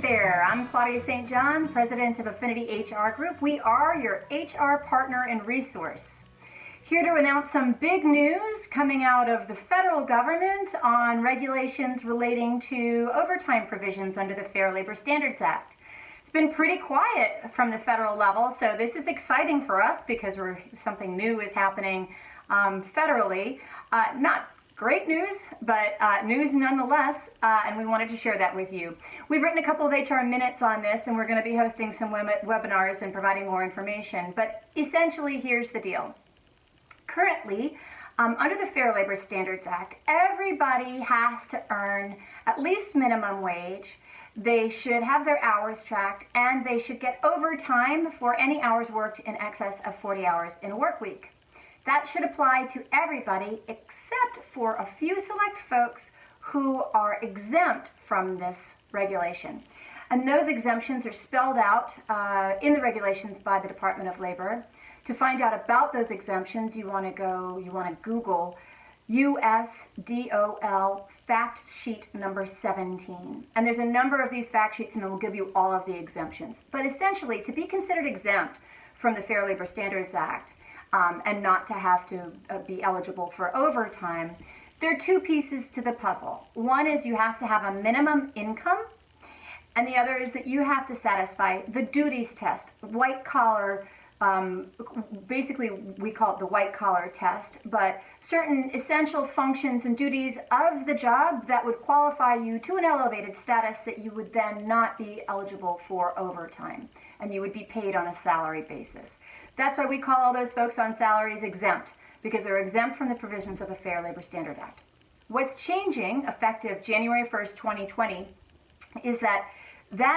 there, I'm Claudia St. John, President of Affinity HR Group. We are your HR partner and resource. Here to announce some big news coming out of the federal government on regulations relating to overtime provisions under the Fair Labor Standards Act. It's been pretty quiet from the federal level, so this is exciting for us because something new is happening federally. Not great news, but news nonetheless, and we wanted to share that with you. We've written a couple of HR Minutes on this, and we're going to be hosting some webinars and providing more information. But essentially, here's the deal. Currently, under the Fair Labor Standards Act, everybody has to earn at least minimum wage. They should have their hours tracked, and they should get overtime for any hours worked in excess of 40 hours in a work week. That should apply to everybody except for a few select folks who are exempt from this regulation. And those exemptions are spelled out in the regulations by the Department of Labor. To find out about those exemptions, you want to Google USDOL fact sheet number 17. And there's a number of these fact sheets, and it will give you all of the exemptions. But essentially, to be considered exempt from the Fair Labor Standards Act, and not to have to be eligible for overtime, there are two pieces to the puzzle. One is you have to have a minimum income, and the other is that you have to satisfy the duties test, white collar. Basically, we call it the white collar test, but certain essential functions and duties of the job that would qualify you to an elevated status that you would then not be eligible for overtime, and you would be paid on a salary basis. That's why we call all those folks on salaries exempt, because they're exempt from the provisions of the Fair Labor Standards Act. What's changing, effective January 1st, 2020, is that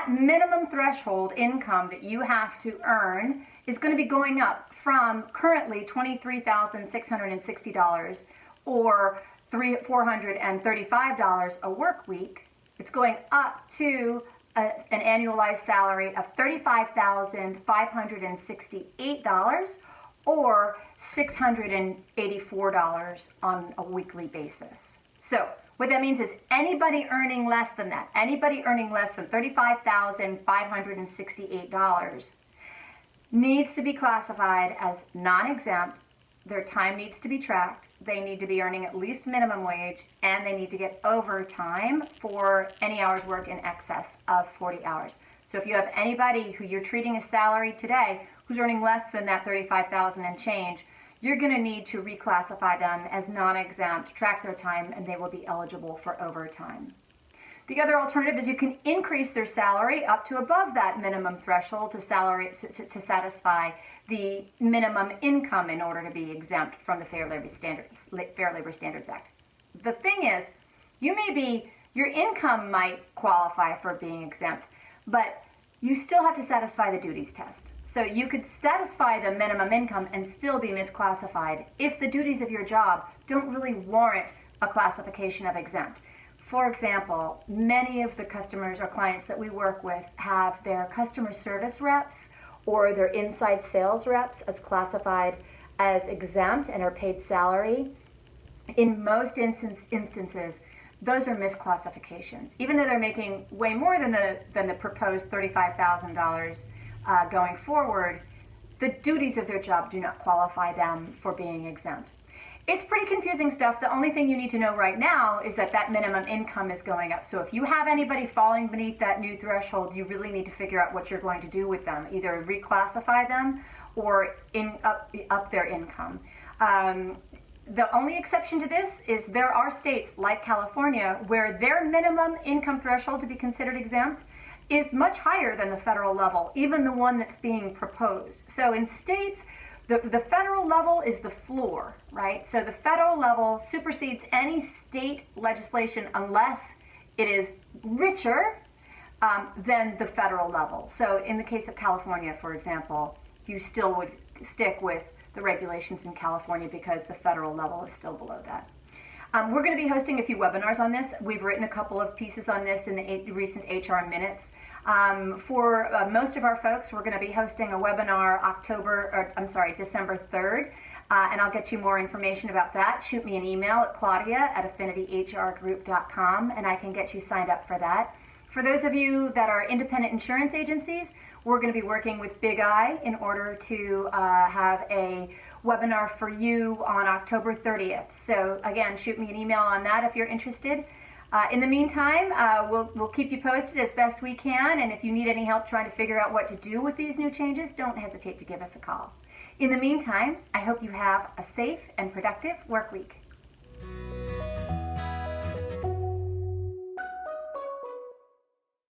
minimum threshold income that you have to earn is going to be going up from currently $23,660 or $435 a work week. It's going up to an annualized salary of $35,568 or $684 on a weekly basis. So what that means is anybody earning less than that, anybody earning less than $35,568 needs to be classified as non-exempt. Their time needs to be tracked. They need to be earning at least minimum wage, and they need to get overtime for any hours worked in excess of 40 hours. So if you have anybody who you're treating as salary today who's earning less than that $35,000 and change, you're going to need to reclassify them as non-exempt, track their time, and they will be eligible for overtime. The other alternative is you can increase their salary up to above that minimum threshold to satisfy the minimum income in order to be exempt from the Fair Labor Standards Act. The thing is, your income might qualify for being exempt, but you still have to satisfy the duties test. So you could satisfy the minimum income and still be misclassified if the duties of your job don't really warrant a classification of exempt. For example, many of the customers or clients that we work with have their customer service reps or their inside sales reps as classified as exempt and are paid salary. In most instances, those are misclassifications. Even though they're making way more than the proposed $35,000 going forward, the duties of their job do not qualify them for being exempt. It's pretty confusing stuff. The only thing you need to know right now is that minimum income is going up. So if you have anybody falling beneath that new threshold, you really need to figure out what you're going to do with them. Either reclassify them or up their income. The only exception to this is there are states like California where their minimum income threshold to be considered exempt is much higher than the federal level, even the one that's being proposed. So in states, the federal level is the floor, right? So the federal level supersedes any state legislation unless it is richer than the federal level. So in the case of California, for example, you still would stick with the regulations in California because the federal level is still below that. We're going to be hosting a few webinars on this. We've written a couple of pieces on this in the recent HR Minutes. For most of our folks, we're going to be hosting a webinar December 3rd, and I'll get you more information about that. Shoot me an email at claudia@affinityhrgroup.com, and I can get you signed up for that. For those of you that are independent insurance agencies, we're going to be working with Big I in order to have a webinar for you on October 30th. So again, shoot me an email on that if you're interested. In the meantime, we'll keep you posted as best we can, and if you need any help trying to figure out what to do with these new changes, don't hesitate to give us a call. In the meantime, I hope you have a safe and productive work week.